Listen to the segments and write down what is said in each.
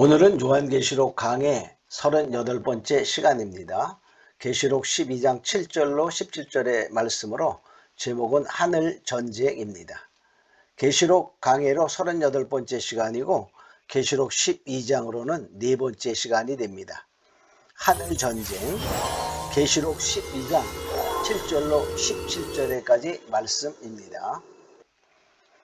오늘은 요한계시록 강의 38번째 시간입니다. 계시록 12장 7절로 17절의 말씀으로 제목은 하늘 전쟁입니다. 계시록 강의로 38번째 시간이고 계시록 12장으로는 네 번째 시간이 됩니다. 하늘 전쟁, 계시록 12장 7절로 17절까지 말씀입니다.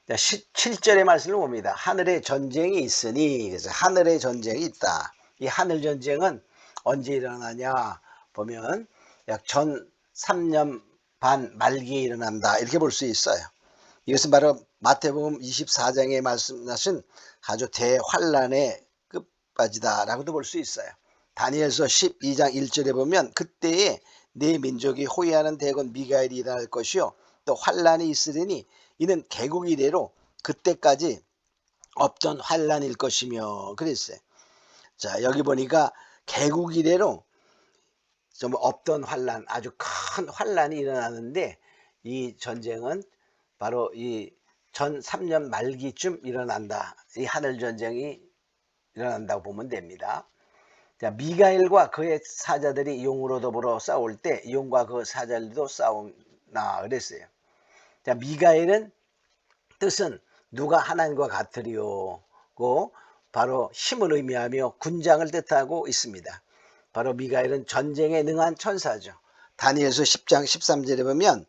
17절의 말씀을 봅니다. 하늘에 전쟁이 있으니, 그래서 하늘에 전쟁이 있다. 이 하늘 전쟁은 언제 일어나냐 보면 약 전 3년 반 말기에 일어난다, 이렇게 볼 수 있어요. 이것은 바로 마태복음 24장에 말씀하신 아주 대환란의 끝까지다 라고도 볼 수 있어요. 다니엘서 12장 1절에 보면 그때에 네 민족이 호위하는 대군 미가엘이 일어날 것이요 또 환란이 있으리니 이는 개국 이래로 그때까지 없던 환란일 것이며 그랬어요. 자, 여기 보니까 개국 이래로 좀 없던 환란, 아주 큰 환란이 일어나는데 이 전쟁은 바로 이 전 3년 말기쯤 일어난다. 이 하늘 전쟁이 일어난다고 보면 됩니다. 자, 미가엘과 그의 사자들이 용으로 더불어 싸울 때 용과 그 사자들도 싸우나 그랬어요. 자, 미가엘은 뜻은 누가 하나님과 같으리요고 바로 힘을 의미하며 군장을 뜻하고 있습니다. 바로 미가엘은 전쟁에 능한 천사죠. 다니엘서 10장 13절에 보면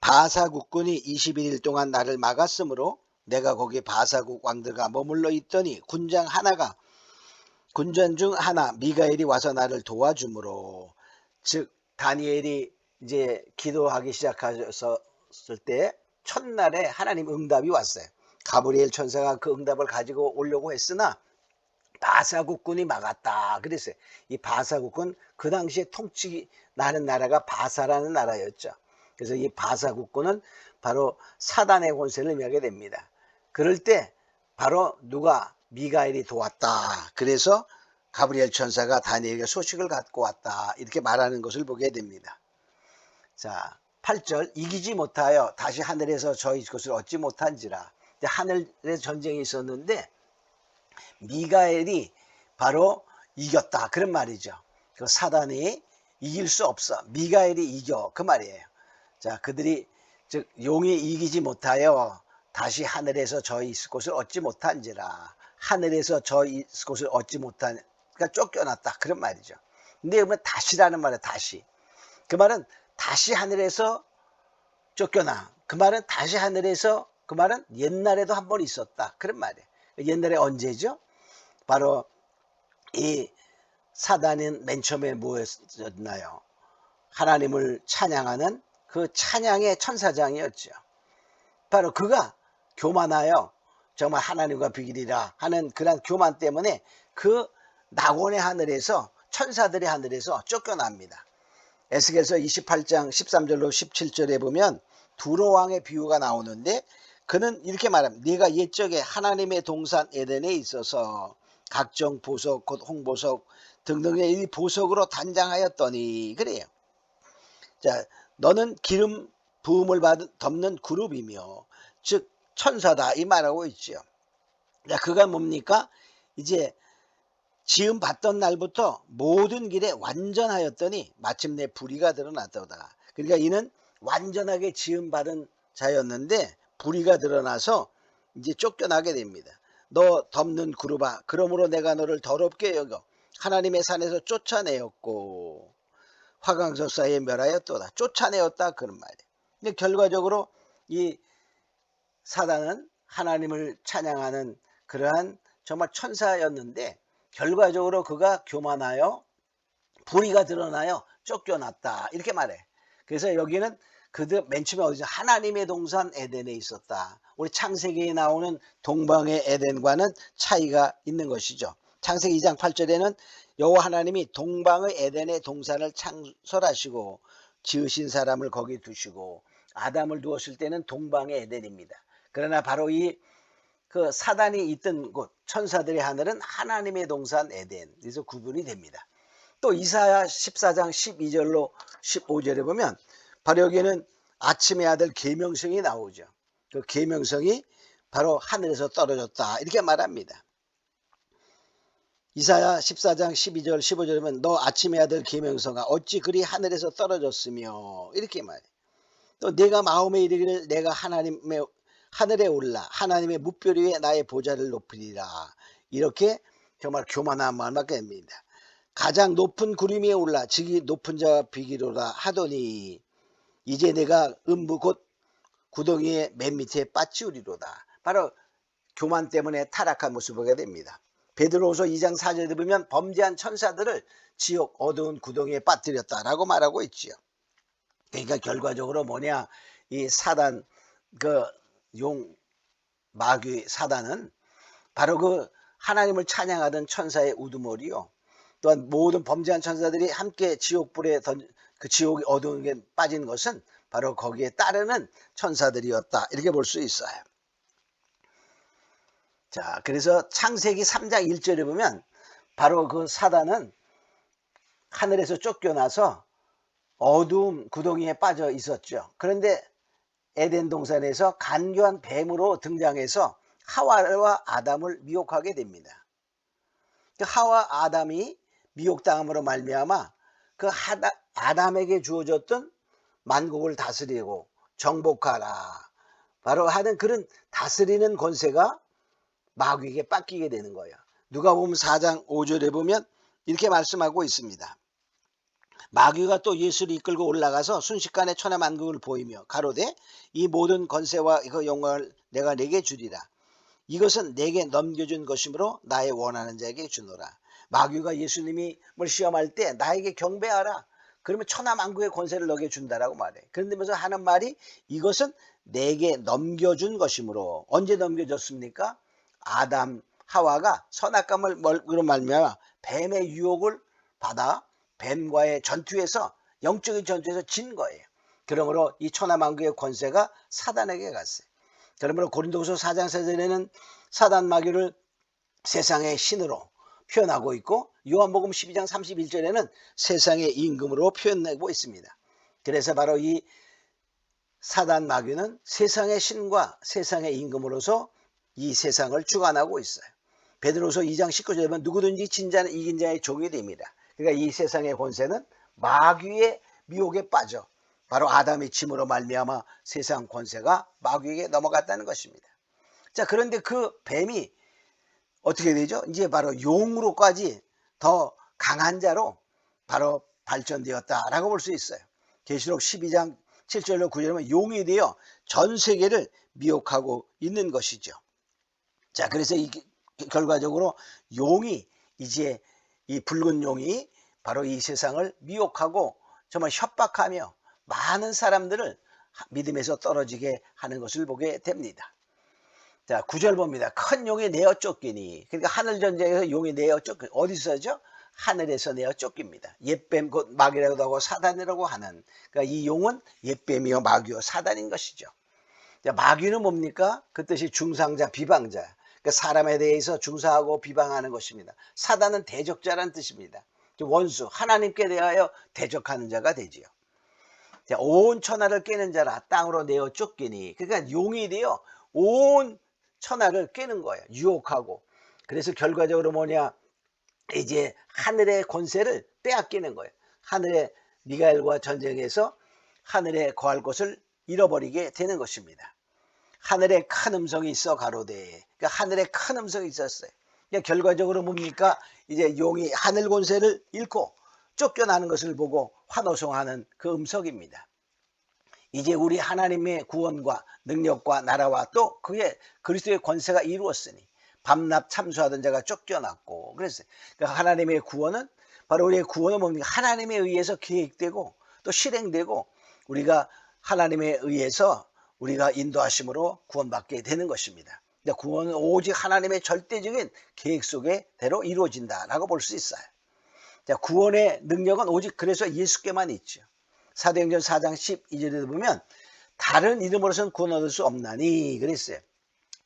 바사국군이 21일 동안 나를 막았으므로 내가 거기 바사국 왕들과 머물러 있더니 군장 중 하나 미가엘이 와서 나를 도와주므로, 즉 다니엘이 이제 기도하기 시작하셨을 때 첫날에 하나님 응답이 왔어요. 가브리엘 천사가 그 응답을 가지고 오려고 했으나 바사국군이 막았다 그랬어요. 이 바사국군, 그 당시에 통치 나는 나라가 바사라는 나라였죠. 그래서 이 바사국군은 바로 사단의 권세를 의미하게 됩니다. 그럴 때 바로 누가 미가엘이 도왔다. 그래서 가브리엘 천사가 다니엘에게 소식을 갖고 왔다, 이렇게 말하는 것을 보게 됩니다. 자, 8절, 이기지 못하여 다시 하늘에서 저희 것을 얻지 못한지라. 하늘에 전쟁이 있었는데 미가엘이 바로 이겼다, 그런 말이죠. 그 사단이 이길 수 없어, 미가엘이 이겨, 그 말이에요. 자, 그들이 즉 용이 이기지 못하여 다시 하늘에서 저희 있을 곳을 얻지 못한지라. 하늘에서 저희 있을 곳을 얻지 못한, 그러니까 쫓겨났다, 그런 말이죠. 근데 여러분, 다시라는 말은 다시, 그 말은 다시 하늘에서 쫓겨나, 그 말은 다시 하늘에서, 그 말은 옛날에도 한 번 있었다, 그런 말이에요. 옛날에 언제죠? 바로 이 사단은 맨 처음에 뭐였나요? 하나님을 찬양하는 그 찬양의 천사장이었죠. 바로 그가 교만하여 정말 하나님과 비기리라 하는 그런 교만 때문에 그 낙원의 하늘에서, 천사들의 하늘에서 쫓겨납니다. 에스겔서 28장 13절로 17절에 보면 두로 왕의 비유가 나오는데 그는 이렇게 말합니다. 네가 옛적에 하나님의 동산 에덴에 있어서 각종 보석 곧 홍보석 등등의 이 보석으로 단장하였더니, 그래요. 자, 너는 기름 부음을 받은 덮는 그룹이며, 즉 천사다, 이 말하고 있죠. 자, 그가 뭡니까? 이제 지음 받던 날부터 모든 길에 완전하였더니 마침내 불의가 드러났도다. 그러니까 이는 완전하게 지음 받은 자였는데 불의가 드러나서 이제 쫓겨나게 됩니다. 너 덮는 그룹아, 그러므로 내가 너를 더럽게 여겨 하나님의 산에서 쫓아내었고 화강석 사이에 멸하였도다. 쫓아내었다, 그런 말이에요. 근데 결과적으로 이 사단은 하나님을 찬양하는 그러한 정말 천사였는데 결과적으로 그가 교만하여 불의가 드러나여 쫓겨났다, 이렇게 말해. 그래서 여기는 그들 맨 처음에 어디서 하나님의 동산 에덴에 있었다. 우리 창세기에 나오는 동방의 에덴과는 차이가 있는 것이죠. 창세기 2장 8절에는 여호와 하나님이 동방의 에덴의 동산을 창설하시고 지으신 사람을 거기 두시고, 아담을 두었을 때는 동방의 에덴입니다. 그러나 바로 이 그 사단이 있던 곳, 천사들의 하늘은 하나님의 동산 에덴, 그래서 구분이 됩니다. 또 이사야 14장 12절로 15절에 보면 바로 여기에는 아침의 아들 계명성이 나오죠. 그 계명성이 바로 하늘에서 떨어졌다, 이렇게 말합니다. 이사야 14장 12절 15절에 보면 너 아침의 아들 계명성아 어찌 그리 하늘에서 떨어졌으며 이렇게 말해. 또 내가 마음에 이르기를 내가 하나님의 하늘에 올라 하나님의 뭇별 위에 나의 보좌를 높이리라. 이렇게 정말 교만한 마음을 갖게 됩니다. 가장 높은 구름 위에 올라 지기 높은 자가 비기로라 하더니 이제 내가 음부 곧 구덩이의 맨 밑에 빠지우리로다. 바로 교만 때문에 타락한 모습을 보게 됩니다. 베드로후서 2장 4절에 보면 범죄한 천사들을 지옥 어두운 구덩이에 빠뜨렸다라고 말하고 있지요. 그러니까 결과적으로 뭐냐, 이 사단 그 용 마귀 사단은 바로 그 하나님을 찬양하던 천사의 우두머리요. 또한 모든 범죄한 천사들이 함께 지옥불에 그 지옥이 어두운 게 빠진 것은 바로 거기에 따르는 천사들이었다. 이렇게 볼 수 있어요. 자, 그래서 창세기 3장 1절에 보면 바로 그 사단은 하늘에서 쫓겨나서 어두운 구덩이에 빠져 있었죠. 그런데 에덴 동산에서 간교한 뱀으로 등장해서 하와와 아담을 미혹하게 됩니다. 하와 아담이 미혹당함으로 말미암아 그 아담에게 주어졌던 만국을 다스리고 정복하라 바로 하는 그런 다스리는 권세가 마귀에게 뺏기게 되는 거예요. 누가복음 4장 5절에 보면 이렇게 말씀하고 있습니다. 마귀가 또 예수를 이끌고 올라가서 순식간에 천하 만국을 보이며 가로되 이 모든 권세와 그 영광을 내가 내게 주리라. 이것은 내게 넘겨준 것이므로 나의 원하는 자에게 주노라. 마귀가 예수님을 시험할 때 나에게 경배하라. 그러면 천하 만국의 권세를 너에게 준다라고 말해. 그런데 하는 말이 이것은 내게 넘겨준 것이므로. 언제 넘겨줬습니까? 아담 하와가 선악과를 먹으로 말미암아 뱀의 유혹을 받아 뱀과의 전투에서 영적인 전투에서 진 거예요. 그러므로 이 천하만국의 권세가 사단에게 갔어요. 그러므로 고린도후서 4장 4절에는 사단 마귀를 세상의 신으로 표현하고 있고 요한복음 12장 31절에는 세상의 임금으로 표현하고 있습니다. 그래서 바로 이 사단 마귀는 세상의 신과 세상의 임금으로서 이 세상을 주관하고 있어요. 베드로서 2장 19절에 보면 누구든지 진 자는 이긴 자의 종이 됩니다. 그러니까 이 세상의 권세는 마귀의 미혹에 빠져 바로 아담의 짐으로 말미암아 세상 권세가 마귀에게 넘어갔다는 것입니다. 자, 그런데 그 뱀이 어떻게 되죠? 이제 바로 용으로까지 더 강한 자로 바로 발전되었다라고 볼 수 있어요. 계시록 12장 7절로 9절에 보면 용이 되어 전 세계를 미혹하고 있는 것이죠. 자, 그래서 결과적으로 용이 이제 이 붉은 용이 바로 이 세상을 미혹하고 정말 협박하며 많은 사람들을 믿음에서 떨어지게 하는 것을 보게 됩니다. 자, 9절 봅니다. 큰 용이 내어 쫓기니. 그러니까 하늘 전쟁에서 용이 내어 쫓기. 어디서죠? 하늘에서 내어 쫓깁니다. 옛뱀 곧 마귀라고도 하고 사단이라고 하는. 그러니까 이 용은 옛뱀이요 마귀요 사단인 것이죠. 자, 마귀는 뭡니까? 그 뜻이 중상자, 비방자. 그러니까 사람에 대해서 중사하고 비방하는 것입니다. 사단은 대적자라는 뜻입니다. 원수, 하나님께 대하여 대적하는 자가 되지요. 자, 온 천하를 깨는 자라 땅으로 내어 쫓기니. 그러니까 용이 되어 온 천하를 깨는 거예요. 유혹하고. 그래서 결과적으로 뭐냐? 이제 하늘의 권세를 빼앗기는 거예요. 하늘의 미가엘과 전쟁에서 하늘에 거할 곳을 잃어버리게 되는 것입니다. 하늘에 큰 음성이 있어 가로되. 그러니까 하늘에 큰 음성이 있었어요. 그러니까 결과적으로 뭡니까? 이제 용이 하늘 권세를 잃고 쫓겨나는 것을 보고 환호성하는 그 음성입니다. 이제 우리 하나님의 구원과 능력과 나라와 또 그의 그리스도의 권세가 이루었으니 밤낮 참수하던 자가 쫓겨났고 그랬어요. 그러니까 하나님의 구원은 바로 우리의 구원은 뭡니까? 하나님에 의해서 계획되고 또 실행되고 우리가 하나님에 의해서 우리가 인도하심으로 구원받게 되는 것입니다. 구원은 오직 하나님의 절대적인 계획 속에대로 이루어진다라고 볼 수 있어요. 자, 구원의 능력은 오직 그래서 예수께만 있죠. 사도행전 4장 12절에 보면 다른 이름으로서는 구원 얻을 수 없나니 그랬어요.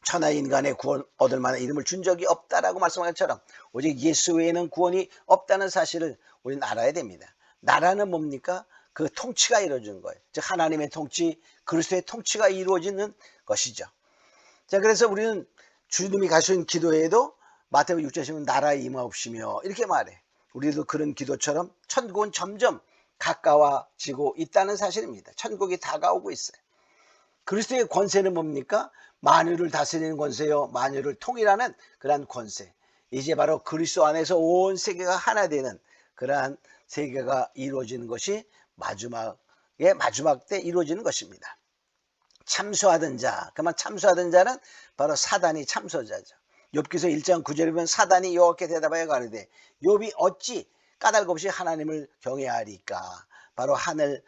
천하 인간의 구원 얻을 만한 이름을 준 적이 없다라고 말씀한 것처럼 오직 예수 외에는 구원이 없다는 사실을 우리는 알아야 됩니다. 나라는 뭡니까? 그 통치가 이루어지는 거예요. 즉 하나님의 통치, 그리스도의 통치가 이루어지는 것이죠. 자, 그래서 우리는 주님이 가르친 기도에도 마태복음 6장 10은 나라의 임하옵시며 이렇게 말해. 우리도 그런 기도처럼 천국은 점점 가까워지고 있다는 사실입니다. 천국이 다가오고 있어요. 그리스도의 권세는 뭡니까? 만유를 다스리는 권세요. 만유를 통일하는 그러한 권세. 이제 바로 그리스도 안에서 온 세계가 하나 되는 그러한 세계가 이루어지는 것이 마지막의 마지막 때 이루어지는 것입니다. 참소하던 자, 그만 참소하던 자는 바로 사단이 참소자죠. 욥기서 1장 9절에 보면 사단이 여호와께 대답하여 가로되 욥이 어찌 까닭 없이 하나님을 경외하리까. 바로 하늘에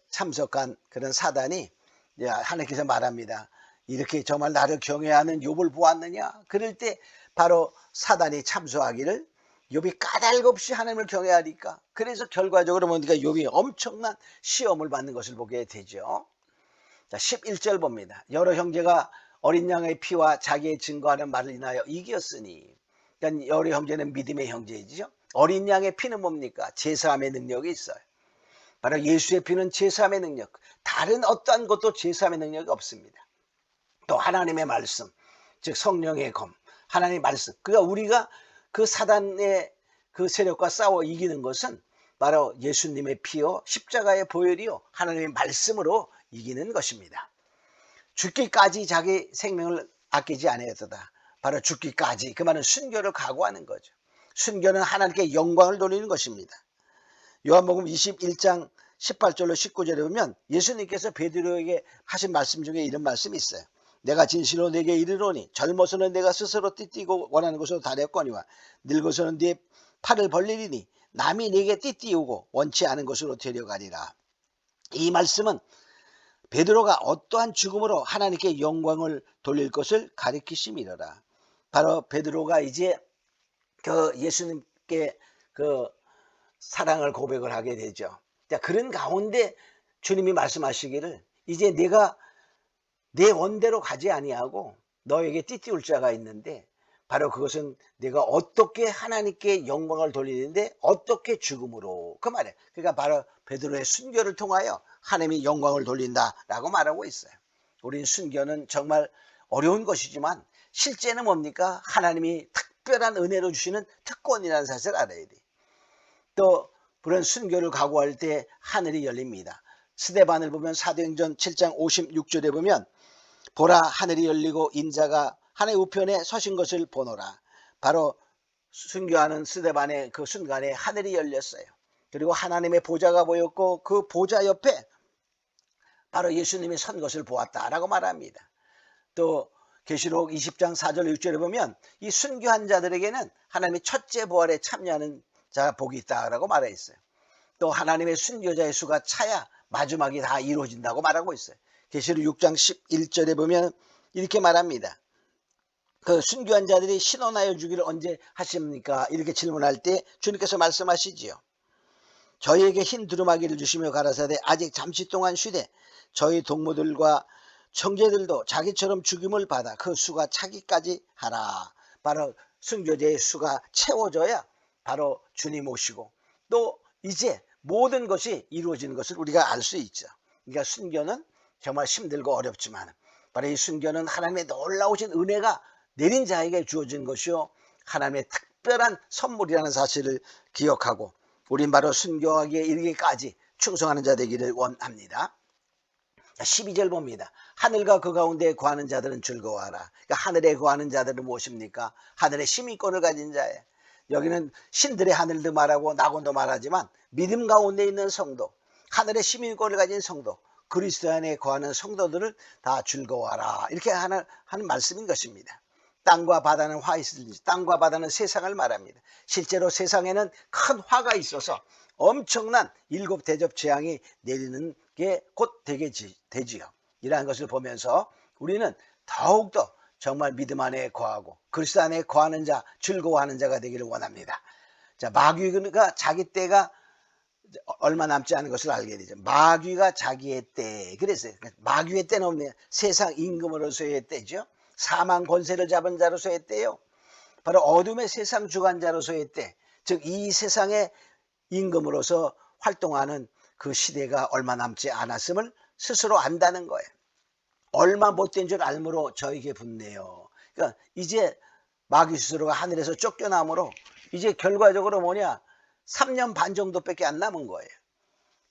참석한 그런 사단이 하나님께서 말합니다. 이렇게 정말 나를 경외하는 욥을 보았느냐? 그럴 때 바로 사단이 참소하기를 욥이 까닭 없이 하나님을 경외하리까. 그래서 결과적으로 보니까 욥이 엄청난 시험을 받는 것을 보게 되죠. 자, 11절 봅니다. 여러 형제가 어린 양의 피와 자기의 증거하는 말을 인하여 이겼으니. 그러니까 여러 형제는 믿음의 형제이죠. 어린 양의 피는 뭡니까? 제사함의 능력이 있어요. 바로 예수의 피는 제사함의 능력. 다른 어떠한 것도 제사함의 능력이 없습니다. 또 하나님의 말씀, 즉 성령의 검, 하나님의 말씀. 그러니까 우리가 그 사단의 그 세력과 싸워 이기는 것은 바로 예수님의 피요 십자가의 보혈이요 하나님의 말씀으로 이기는 것입니다. 죽기까지 자기 생명을 아끼지 아니하였도다. 바로 죽기까지, 그 말은 순교를 각오하는 거죠. 순교는 하나님께 영광을 돌리는 것입니다. 요한복음 21장 18절로 19절에 보면 예수님께서 베드로에게 하신 말씀 중에 이런 말씀이 있어요. 내가 진실로 내게 이르노니 젊어서는 내가 스스로 띠띠고 원하는 곳으로 다녔거니와 늙어서는 네 팔을 벌리리니 남이 내게 띠띠우고 원치 않은 곳으로 데려가리라. 이 말씀은 베드로가 어떠한 죽음으로 하나님께 영광을 돌릴 것을 가리키심이로라. 바로 베드로가 이제 그 예수님께 그 사랑을 고백을 하게 되죠. 자, 그런 가운데 주님이 말씀하시기를 이제 내가 내 원대로 가지 아니하고 너에게 띠띠울 자가 있는데 바로 그것은 내가 어떻게 하나님께 영광을 돌리는데 어떻게 죽음으로, 그 말이에요. 그러니까 바로 베드로의 순교를 통하여 하나님이 영광을 돌린다라고 말하고 있어요. 우린 순교는 정말 어려운 것이지만 실제는 뭡니까? 하나님이 특별한 은혜로 주시는 특권이라는 사실을 알아야 돼요. 또 그런 순교를 각오할 때 하늘이 열립니다. 스데반을 보면 사도행전 7장 56절에 보면 보라 하늘이 열리고 인자가 하나님의 우편에 서신 것을 보노라. 바로 순교하는 스데반의 그 순간에 하늘이 열렸어요. 그리고 하나님의 보좌가 보였고 그 보좌 옆에 바로 예수님이 선 것을 보았다라고 말합니다. 또 계시록 20장 4절 6절에 보면 이 순교한 자들에게는 하나님의 첫째 부활에 참여하는 자가 복이 있다라고 말해 있어요. 또 하나님의 순교자의 수가 차야 마지막이 다 이루어진다고 말하고 있어요. 계시록 6장 11절에 보면 이렇게 말합니다. 그 순교한 자들이 신원하여 주기를 언제 하십니까? 이렇게 질문할 때 주님께서 말씀하시지요. 저희에게 흰 두루마기를 주시며 가라사대 아직 잠시 동안 쉬되 저희 동무들과 형제들도 자기처럼 죽임을 받아 그 수가 차기까지 하라. 바로 순교자의 수가 채워져야 바로 주님 오시고 또 이제 모든 것이 이루어지는 것을 우리가 알 수 있죠. 그러니까 순교는 정말 힘들고 어렵지만 바로 이 순교는 하나님의 놀라우신 은혜가 내린 자에게 주어진 것이요 하나님의 특별한 선물이라는 사실을 기억하고 우린 바로 순교하기에 이르기까지 충성하는 자 되기를 원합니다. 12절 봅니다. 하늘과 그 가운데 거하는 자들은 즐거워하라. 그러니까 하늘에 거하는 자들은 무엇입니까? 하늘의 시민권을 가진 자예요. 여기는 신들의 하늘도 말하고 낙원도 말하지만 믿음 가운데 있는 성도, 하늘의 시민권을 가진 성도, 그리스도 안에 거하는 성도들을 다 즐거워하라. 이렇게 하는 말씀인 것입니다. 땅과 바다는 화 있을지, 땅과 바다는 세상을 말합니다. 실제로 세상에는 큰 화가 있어서 엄청난 일곱 대접 재앙이 내리는 게 곧 되지요. 이러한 것을 보면서 우리는 더욱더 정말 믿음 안에 거하고 그리스도 안에 거하는 자, 즐거워하는 자가 되기를 원합니다. 자, 마귀가 자기 때가 얼마 남지 않은 것을 알게 되죠. 마귀가 자기의 때, 그랬어요. 마귀의 때는 없네요. 세상 임금으로서의 때죠. 사망 권세를 잡은 자로서의 때요. 바로 어둠의 세상 주관자로서의 때, 즉 이 세상의 임금으로서 활동하는 그 시대가 얼마 남지 않았음을 스스로 안다는 거예요. 얼마 못된 줄 알므로 저에게 붙네요. 그러니까 이제 마귀 스스로가 하늘에서 쫓겨나므로 이제 결과적으로 뭐냐, 3년 반 정도밖에 안 남은 거예요.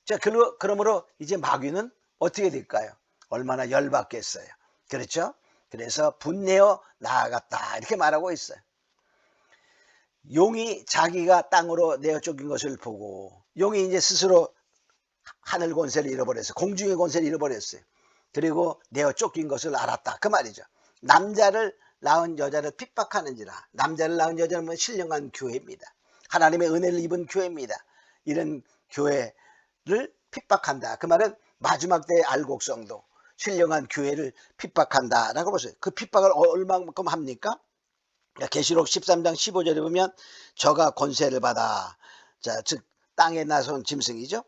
자, 그러므로 이제 마귀는 어떻게 될까요? 얼마나 열받겠어요. 그렇죠? 그래서 분내어 나아갔다 이렇게 말하고 있어요. 용이 자기가 땅으로 내어 쫓긴 것을 보고, 용이 이제 스스로 하늘 권세를 잃어버렸어요. 공중의 권세를 잃어버렸어요. 그리고 내어 쫓긴 것을 알았다 그 말이죠. 남자를 낳은 여자를 핍박하는지라. 남자를 낳은 여자는 뭐 신령한 교회입니다. 하나님의 은혜를 입은 교회입니다. 이런 교회를 핍박한다. 그 말은 마지막 때의 알곡성도 신령한 교회를 핍박한다라고 보세요. 그 핍박을 얼마만큼 합니까? 계시록 13장 15절에 보면 저가 권세를 받아, 자, 즉 땅에 나선 짐승이죠.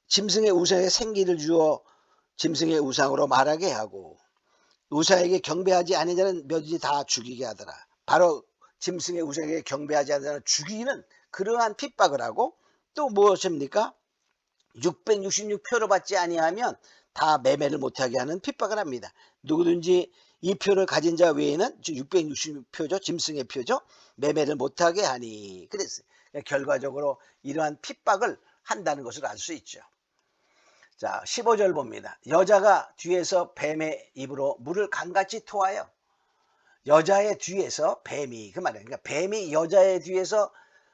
짐승의 우상에 생기를 주어 짐승의 우상으로 말하게 하고 우상에게 경배하지 않은 자는 멸지 다 죽이게 하더라. 바로 짐승의 우상에게 경배하지 않은 자는 죽이는 그러한 핍박을 하고, 또 무엇입니까? 666표를 받지 아니하면 다 매매를 못하게 하는 핍박을 합니다. 누구든지 이 표를 가진 자 외에는 666표죠. 짐승의 표죠. 매매를 못하게 하니. 그랬어요. 결과적으로 이러한 핍박을 한다는 것을 알 수 있죠. 자, 15절 봅니다. 여자가 뒤에서 뱀의 입으로 물을 강같이 토하여, 여자의 뒤에서 뱀이, 그 말이에요. 그러니까 뱀이 여자의 뒤에서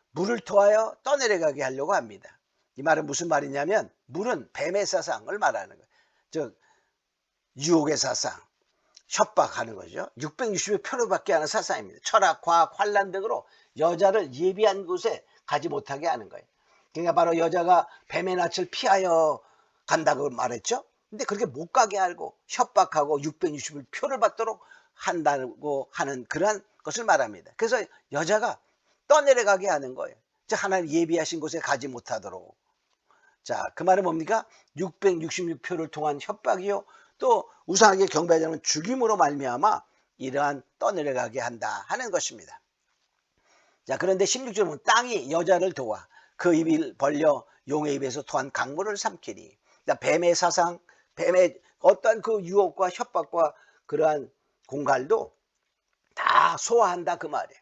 물을 토하여 떠내려가게 하려고 합니다. 이 말은 무슨 말이냐면, 물은 뱀의 사상을 말하는 거예요. 즉 유혹의 사상, 협박하는 거죠. 660표로밖에 하는 사상입니다. 철학, 과학, 환란 등으로 여자를 예비한 곳에 가지 못하게 하는 거예요. 그러니까 바로 여자가 뱀의 낯을 피하여 간다고 말했죠. 근데 그렇게 못 가게 알고 협박하고 660표를 받도록 한다고 하는 그러한 것을 말합니다. 그래서 여자가 떠내려가게 하는 거예요. 즉 하나님 예비하신 곳에 가지 못하도록. 자, 그 말은 뭡니까? 666표를 통한 협박이요, 또 우상에게 경배하지 않으면 죽임으로 말미암아 이러한 떠내려가게 한다 하는 것입니다. 자, 그런데 16절은 땅이 여자를 도와 그 입을 벌려 용의 입에서 토한 강물을 삼키니. 뱀의 사상, 뱀의 어떠한 그 유혹과 협박과 그러한 공갈도 다 소화한다 그 말이에요.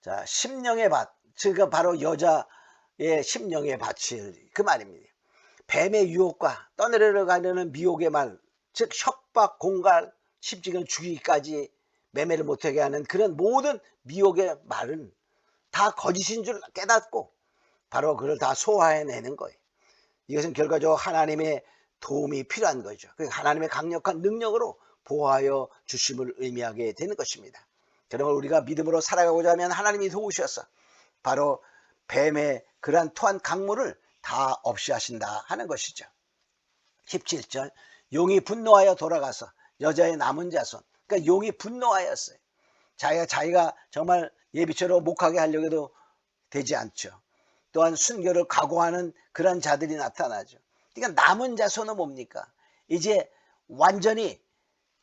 자, 심령의 밭, 즉 바로 여자의 심령의 밭이 그 말입니다. 뱀의 유혹과 떠내려가려는 미혹의 말, 즉 협박, 공갈, 심지어는 죽이기까지 매매를 못하게 하는 그런 모든 미혹의 말은 다 거짓인 줄 깨닫고 바로 그걸 다 소화해내는 거예요. 이것은 결과적으로 하나님의 도움이 필요한 거죠. 하나님의 강력한 능력으로 보호하여 주심을 의미하게 되는 것입니다. 그러면 우리가 믿음으로 살아가고자 하면 하나님이 도우셔서 바로 뱀의 그러한 토한 강물을 다 없이 하신다 하는 것이죠. 17절, 용이 분노하여 돌아가서 여자의 남은 자손, 그러니까 용이 분노하였어요. 자기가 정말 예비처럼 목하게 하려고 해도 되지 않죠. 또한 순교를 각오하는 그런 자들이 나타나죠. 그러니까 남은 자손은 뭡니까? 이제 완전히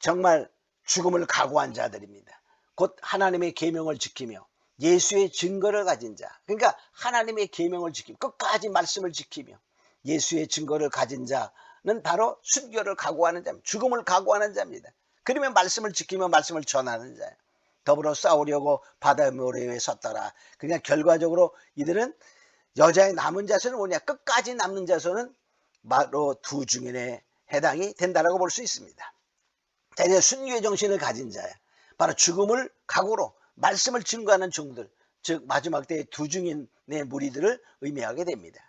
정말 죽음을 각오한 자들입니다. 곧 하나님의 계명을 지키며 예수의 증거를 가진 자, 그러니까 하나님의 계명을 지키며 끝까지 말씀을 지키며 예수의 증거를 가진 자는 바로 순교를 각오하는 자입니다. 죽음을 각오하는 자입니다. 그러면 말씀을 지키며 말씀을 전하는 자예요. 더불어 싸우려고 바다 모래에 섰더라. 그러니까 결과적으로 이들은 여자의 남은 자손은 뭐냐? 끝까지 남는 자손은 바로 두 증인에 해당이 된다라고 볼 수 있습니다. 자, 이제 순교의 정신을 가진 자야. 바로 죽음을 각오로 말씀을 증거하는 종들, 즉 마지막 때의 두 증인의 무리들을 의미하게 됩니다.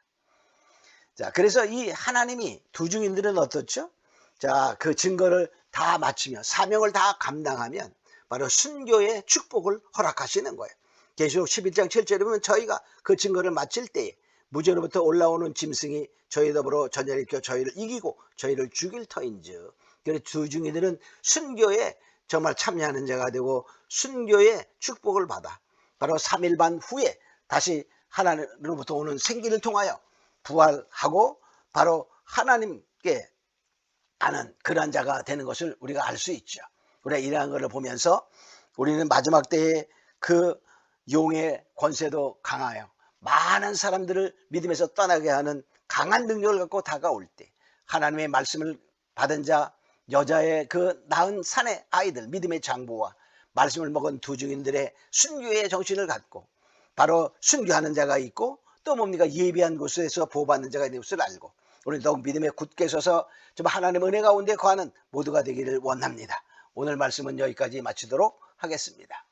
자, 그래서 이 하나님이 두 증인들은 어떻죠? 자, 그 증거를 다 마치며 사명을 다 감당하면 바로 순교의 축복을 허락하시는 거예요. 계시록 11장 7절에 보면 저희가 그 증거를 마칠 때에 무저로부터 올라오는 짐승이 저희 더불어 전열을 껴 저희를 이기고 저희를 죽일 터인즉. 그래서 두 증인들은 순교에 정말 참여하는 자가 되고 순교의 축복을 받아 바로 3일 반 후에 다시 하나님으로부터 오는 생기를 통하여 부활하고 바로 하나님께 가는 그런 자가 되는 것을 우리가 알 수 있죠. 우리가 이러한 것을 보면서 우리는 마지막 때에 그 용의 권세도 강하여 많은 사람들을 믿음에서 떠나게 하는 강한 능력을 갖고 다가올 때 하나님의 말씀을 받은 자, 여자의 그 낳은 산의 아이들, 믿음의 장부와 말씀을 먹은 두 증인들의 순교의 정신을 갖고 바로 순교하는 자가 있고 또 뭡니까? 예비한 곳에서 보호받는 자가 있는 것을 알고 우리 더욱 믿음에 굳게 서서 좀 하나님의 은혜 가운데 거하는 모두가 되기를 원합니다. 오늘 말씀은 여기까지 마치도록 하겠습니다.